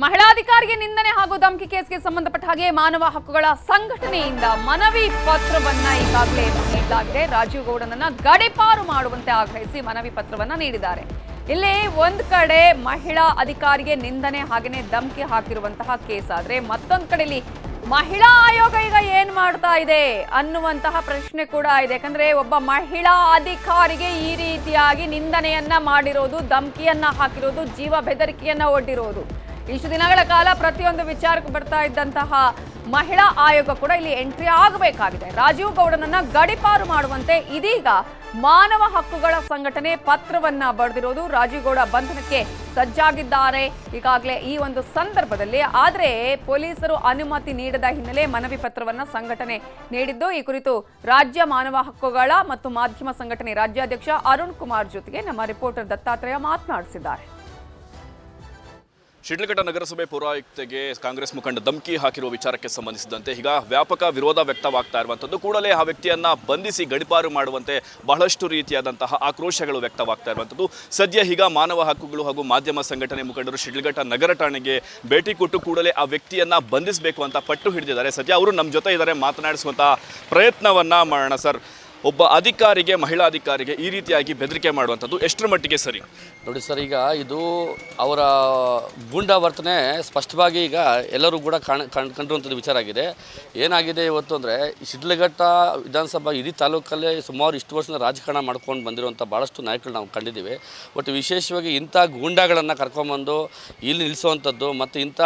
ಮಹಿಳಾಧಿಕಾರಿಗೆ ನಿಂದನೆ ಹಾಗೂ ಧಮಕಿ ಕೇಸ್ಗೆ ಸಂಬಂಧಪಟ್ಟ ಹಾಗೆ ಮಾನವ ಹಕ್ಕುಗಳ ಸಂಘಟನೆಯಿಂದ ಮನವಿ ಪತ್ರವನ್ನ ಈಗಾಗಲೇ ನೀಡಲಾಗಿದೆ. ರಾಜೀವ್ ಗೌಡನನ್ನ ಗಡೀಪಾರು ಮಾಡುವಂತೆ ಆಗ್ರಹಿಸಿ ಮನವಿ ಪತ್ರವನ್ನ ನೀಡಿದ್ದಾರೆ. ಇಲ್ಲಿ ಒಂದ್ ಕಡೆ ಮಹಿಳಾ ಅಧಿಕಾರಿಗೆ ನಿಂದನೆ ಹಾಗೇನೆ ಧಮಕಿ ಹಾಕಿರುವಂತಹ ಕೇಸ್ ಆದ್ರೆ ಮತ್ತೊಂದ್ ಕಡೆಯಲ್ಲಿ ಮಹಿಳಾ ಆಯೋಗ ಈಗ ಏನ್ ಮಾಡ್ತಾ ಇದೆ ಅನ್ನುವಂತಹ ಪ್ರಶ್ನೆ ಕೂಡ ಇದೆ. ಯಾಕಂದ್ರೆ ಒಬ್ಬ ಮಹಿಳಾ ಅಧಿಕಾರಿಗೆ ಈ ರೀತಿಯಾಗಿ ನಿಂದನೆಯನ್ನ ಮಾಡಿರೋದು, ಧಮಕಿಯನ್ನ ಹಾಕಿರೋದು, ಜೀವ ಬೆದರಿಕೆಯನ್ನ ಒಡ್ಡಿರೋದು, ಇಷ್ಟು ದಿನಗಳ ಕಾಲ ಪ್ರತಿಯೊಂದು ವಿಚಾರಕ್ಕೂ ಬರ್ತಾ ಇದ್ದಂತಹ ಮಹಿಳಾ ಆಯೋಗ ಕೂಡ ಇಲ್ಲಿ ಎಂಟ್ರಿ ಆಗಬೇಕಾಗಿದೆ. ರಾಜೀವ್ ಗೌಡನನ್ನ ಗಡೀಪಾರು ಮಾಡುವಂತೆ ಇದೀಗ ಮಾನವ ಹಕ್ಕುಗಳ ಸಂಘಟನೆ ಪತ್ರವನ್ನ ಬರೆದಿರೋದು. ರಾಜೀವ್ ಗೌಡ ಬಂಧನಕ್ಕೆ ಸಜ್ಜಾಗಿದ್ದಾರೆ ಈಗಾಗಲೇ ಈ ಒಂದು ಸಂದರ್ಭದಲ್ಲಿ. ಆದರೆ ಪೊಲೀಸರು ಅನುಮತಿ ನೀಡದ ಹಿನ್ನೆಲೆ ಮನವಿ ಪತ್ರವನ್ನ ಸಂಘಟನೆ ನೀಡಿದ್ದು. ಈ ಕುರಿತು ರಾಜ್ಯ ಮಾನವ ಹಕ್ಕುಗಳ ಮತ್ತು ಮಾಧ್ಯಮ ಸಂಘಟನೆ ರಾಜ್ಯಾಧ್ಯಕ್ಷ ಅರುಣ್ ಕುಮಾರ್ ಜೊತೆಗೆ ನಮ್ಮ ರಿಪೋರ್ಟರ್ ದತ್ತಾತ್ರೇಯ ಮಾತನಾಡಿಸಿದ್ದಾರೆ. ಶಿಡ್ಲಘಟ್ಟ ನಗರಸಭೆ ಪೌರಾಯುಕ್ತೆಗೆ ಕಾಂಗ್ರೆಸ್ ಮುಖಂಡ ಧಮಕಿ ಹಾಕಿರುವ ವಿಚಾರಕ್ಕೆ ಸಂಬಂಧಿಸಿದಂತೆ ಈಗ ವ್ಯಾಪಕ ವಿರೋಧ ವ್ಯಕ್ತವಾಗ್ತಾ ಇರುವಂಥದ್ದು. ಕೂಡಲೇ ಆ ವ್ಯಕ್ತಿಯನ್ನ ಬಂಧಿಸಿ ಗಡೀಪಾರು ಮಾಡುವಂತೆ ಬಹಳಷ್ಟು ರೀತಿಯಾದಂತಹ ಆಕ್ರೋಶಗಳು ವ್ಯಕ್ತವಾಗ್ತಾ ಇರುವಂಥದ್ದು. ಸದ್ಯ ಈಗ ಮಾನವ ಹಕ್ಕುಗಳು ಹಾಗೂ ಮಾಧ್ಯಮ ಸಂಘಟನೆ ಮುಖಂಡರು ಶಿಡ್ಲಘಟ್ಟ ನಗರ ಠಾಣೆಗೆ ಭೇಟಿ ಕೊಟ್ಟು ಕೂಡಲೇ ಆ ವ್ಯಕ್ತಿಯನ್ನ ಬಂಧಿಸಬೇಕು ಅಂತ ಪಟ್ಟು ಹಿಡಿದಿದ್ದಾರೆ. ಸದ್ಯ ಅವರು ನಮ್ಮ ಜೊತೆ ಇದ್ದಾರೆ, ಮಾತನಾಡಿಸುವಂತಹ ಪ್ರಯತ್ನವನ್ನ ಮಾಡೋಣ. ಸರ್, ಒಬ್ಬ ಅಧಿಕಾರಿಗೆ, ಮಹಿಳಾ ಅಧಿಕಾರಿಗೆ ಈ ರೀತಿಯಾಗಿ ಬೆದರಿಕೆ ಮಾಡುವಂಥದ್ದು ಎಷ್ಟರ ಮಟ್ಟಿಗೆ ಸರಿ? ನೋಡಿ ಸರ್, ಈಗ ಇದು ಅವರ ಗೂಂಡಾ ವರ್ತನೆ ಸ್ಪಷ್ಟವಾಗಿ ಈಗ ಎಲ್ಲರೂ ಕೂಡ ಕಂಡಿರುವಂಥದ್ದು ವಿಚಾರ ಆಗಿದೆ. ಏನಾಗಿದೆ ಇವತ್ತು ಅಂದರೆ, ಶಿಡ್ಲಘಟ್ಟ ವಿಧಾನಸಭಾ ಇಡೀ ತಾಲೂಕಲ್ಲೇ ಸುಮಾರು ಇಷ್ಟು ವರ್ಷದ ರಾಜಕಾರಣ ಮಾಡ್ಕೊಂಡು ಬಂದಿರುವಂಥ ಭಾಳಷ್ಟು ನಾಯಕರು ನಾವು ಕಂಡಿದ್ದೀವಿ. ಒಟ್ಟು ವಿಶೇಷವಾಗಿ ಇಂಥ ಗೂಂಡಾಗಳನ್ನು ಕರ್ಕೊಂಬಂದು ಇಲ್ಲಿ ನಿಲ್ಲಿಸುವಂಥದ್ದು ಮತ್ತು ಇಂಥ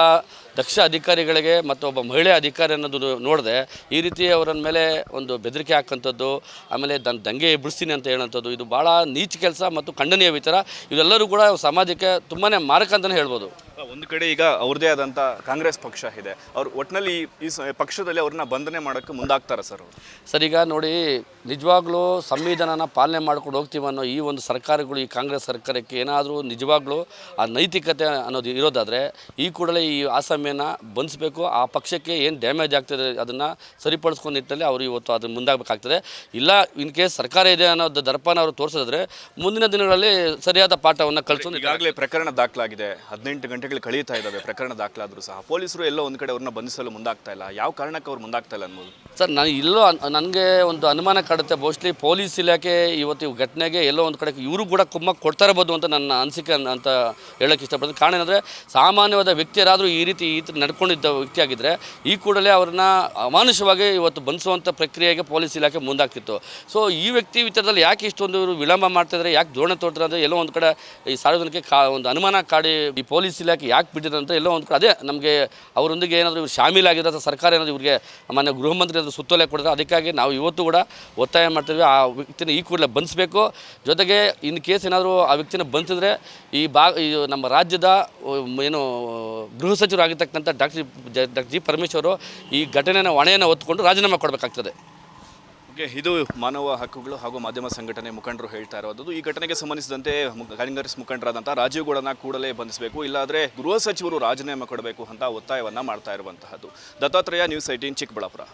ದಕ್ಷ ಅಧಿಕಾರಿಗಳಿಗೆ ಮತ್ತು ಒಬ್ಬ ಮಹಿಳೆ ಅಧಿಕಾರಿ ಅನ್ನೋದು ನೋಡಿದೆ ಈ ರೀತಿ ಅವರ ಮೇಲೆ ಒಂದು ಬೆದರಿಕೆ ಹಾಕೋಂಥದ್ದು, ಆಮೇಲೆ ದಂಗೆ ಎಬ್ಬಿಸ್ತೀನಿ ಅಂತ ಹೇಳೋಂಥದ್ದು, ಇದು ಭಾಳ ನೀಚ ಕೆಲಸ ಮತ್ತು ಖಂಡನೀಯ ವಿಚಾರ. ಇವೆಲ್ಲರೂ ಕೂಡ ಸಮಾಜಕ್ಕೆ ತುಂಬಾ ಮಾರಕ ಅಂತಲೇ ಹೇಳ್ಬೋದು. ಒಂದು ಕಡೆ ಈಗ ಅವ್ರದ್ದೇ ಆದಂಥ ಕಾಂಗ್ರೆಸ್ ಪಕ್ಷ ಇದೆ, ಅವ್ರು ಒಟ್ಟಿನಲ್ಲಿ ಈ ಪಕ್ಷದಲ್ಲಿ ಅವ್ರನ್ನ ಬಂಧನೆ ಮಾಡೋಕ್ಕೆ ಮುಂದಾಗ್ತಾರೆ ಸರ್? ಸರ್, ಈಗ ನೋಡಿ, ನಿಜವಾಗ್ಲೂ ಸಂವಿಧಾನನ ಪಾಲನೆ ಮಾಡ್ಕೊಂಡು ಹೋಗ್ತೀವಿ ಅನ್ನೋ ಈ ಒಂದು ಸರ್ಕಾರಗಳು, ಈ ಕಾಂಗ್ರೆಸ್ ಸರ್ಕಾರಕ್ಕೆ ಏನಾದರೂ ನಿಜವಾಗ್ಲೂ ಆ ನೈತಿಕತೆ ಅನ್ನೋದು ಇರೋದಾದರೆ ಈ ಕೂಡಲೇ ಈ ಆಸಾಮಿಯನ್ನು ಬಂಧಿಸಬೇಕು. ಆ ಪಕ್ಷಕ್ಕೆ ಏನು ಡ್ಯಾಮೇಜ್ ಆಗ್ತದೆ ಅದನ್ನು ಸರಿಪಡಿಸ್ಕೊಂಡು ನಿಟ್ಟಲ್ಲಿ ಅವರು ಇವತ್ತು ಅದನ್ನು ಮುಂದಾಗಬೇಕಾಗ್ತದೆ. ಇಲ್ಲ ಇನ್ ಕೇಸ್ ಸರ್ಕಾರ ಇದೆ ಅನ್ನೋದು ದರ್ಪನ ಅವರು ತೋರಿಸಿದ್ರೆ ಮುಂದಿನ ದಿನಗಳಲ್ಲಿ ಸರಿಯಾದ ಪಾಠವನ್ನು ಕಲಿಸೋದು. ಈಗಾಗಲೇ ಪ್ರಕರಣ ದಾಖಲಾಗಿದೆ, 18 ಗಂಟೆಗಳು ಕಳೀತಾ ಇದ್ದಾವೆ ಪ್ರಕರಣ ದಾಖಲಾದರೂ ಸಹ ಪೊಲೀಸರು ಎಲ್ಲೋ ಒಂದು ಕಡೆ ಅವ್ರನ್ನ ಬಂಧಿಸಲು ಮುಂದಾಗ್ತಾ ಇಲ್ಲ. ಯಾವ ಕಾರಣಕ್ಕೆ ಅವ್ರು ಮುಂದಾಗ್ತಾ ಇಲ್ಲ ಅನ್ಬೋದು? ಸರ್, ನನಗೆ ಒಂದು ಅನುಮಾನ ಕಾಡುತ್ತೆ. ಮೋಸ್ಟ್ಲಿ ಪೊಲೀಸ್ ಇಲಾಖೆ ಇವತ್ತು ಈ ಘಟನೆಗೆ ಎಲ್ಲೋ ಒಂದು ಕಡೆ ಇವರು ಕೂಡ ಕುಮ್ಮಕ್ಕು ಕೊಡ್ತಾ ಇರ್ಬೋದು ಅಂತ ನನ್ನ ಅನಿಸಿಕೆ ಅಂತ ಹೇಳೋಕ್ಕೆ ಇಷ್ಟಪಡ್ತೀನಿ. ಕಾರಣ ಏನಂದರೆ, ಸಾಮಾನ್ಯವಾದ ವ್ಯಕ್ತಿಯರಾದರೂ ಈ ರೀತಿ ನಡ್ಕೊಂಡಿದ್ದ ವ್ಯಕ್ತಿ ಆಗಿದ್ದರೆ ಈ ಕೂಡಲೇ ಅವ್ರನ್ನ ಅಮಾನುಷವಾಗಿ ಇವತ್ತು ಬಂಧಿಸುವಂಥ ಪ್ರಕ್ರಿಯೆಗೆ ಪೊಲೀಸ್ ಇಲಾಖೆ ಮುಂದಾಗ್ತಿತ್ತು. ಸೊ ಈ ವ್ಯಕ್ತಿ ವಿಚಾರದಲ್ಲಿ ಯಾಕೆ ಇಷ್ಟೊಂದು ಇವರು ವಿಳಂಬ ಮಾಡ್ತಾಯಿದ್ರೆ, ಯಾಕೆ ಧೋರಣೆ ತೋರ್ತಾರೆ ಅಂದರೆ ಎಲ್ಲೋ ಒಂದು ಕಡೆ ಈ ಸಾರ್ವಜನಿಕ ಒಂದು ಅನುಮಾನ ಕಾಡಿ ಈ ಪೊಲೀಸ್ ಇಲಾಖೆ ಯಾಕೆ ಬಿಟ್ಟಿದೆ ಅಂತ ಎಲ್ಲೋ ಒಂದು ಕಡೆ ಅದೇ ನಮಗೆ ಅವರೊಂದಿಗೆ ಏನಾದರೂ ಇವರು ಶಾಮೀಲಾಗಿರೋ ಅಥವಾ ಸರ್ಕಾರ ಏನಾದರೂ ಇವರಿಗೆ ಮಾನ್ಯ ಗೃಹ ಮಂತ್ರಿ ಏನಾದರೂ ಸುತ್ತೋಲೆ ಕೊಡಿದ್ರೆ ಅದಕ್ಕಾಗಿ ನಾವು ಇವತ್ತು ಕೂಡ ಒತ್ತಾಯ ಮಾಡ್ತಿದ್ವಿ ಆ ವ್ಯಕ್ತಿನ ಈ ಕೂಡಲೇ ಬಂಧಿಸಬೇಕು. ಜೊತೆಗೆ ಇನ್ ಕೇಸ್ ಏನಾದರೂ ಆ ವ್ಯಕ್ತಿನ ಬಂಧಿಸಿದ್ರೆ ಈ ನಮ್ಮ ರಾಜ್ಯದ ಏನು ಗೃಹ ಸಚಿವರು ಆಗಿರ್ತಕ್ಕಂಥ ಡಾಕ್ಟರ್ ಜಿ ಪರಮೇಶ್ವರ್ ಈ ಘಟನೆಯ ಹೊಣೆಯನ್ನು ಹೊತ್ತುಕೊಂಡು ರಾಜೀನಾಮೆ ಕೊಡಬೇಕಾಗ್ತದೆ. ಓಕೆ, ಇದು ಮಾನವ ಹಕ್ಕುಗಳು ಹಾಗೂ ಮಾಧ್ಯಮ ಸಂಘಟನೆ ಮುಖಂಡರು ಹೇಳ್ತಾ ಇರೋದು. ಈ ಘಟನೆಗೆ ಸಂಬಂಧಿಸಿದಂತೆ ಕಾಂಗ್ರೆಸ್ ಮುಖಂಡರಾದಂಥ ರಾಜೀವ್ ಗೌಡನ ಕೂಡಲೇ ಬಂಧಿಸಬೇಕು, ಇಲ್ಲಾಂದರೆ ಗೃಹ ಸಚಿವರು ರಾಜೀನಾಮೆ ಕೊಡಬೇಕು ಅಂತ ಒತ್ತಾಯವನ್ನು ಮಾಡ್ತಾ ಇರುವಂತಹದ್ದು. ದತ್ತಾತ್ರೇಯ, ನ್ಯೂಸ್ 18, ಚಿಕ್ಕಬಳ್ಳಾಪುರ.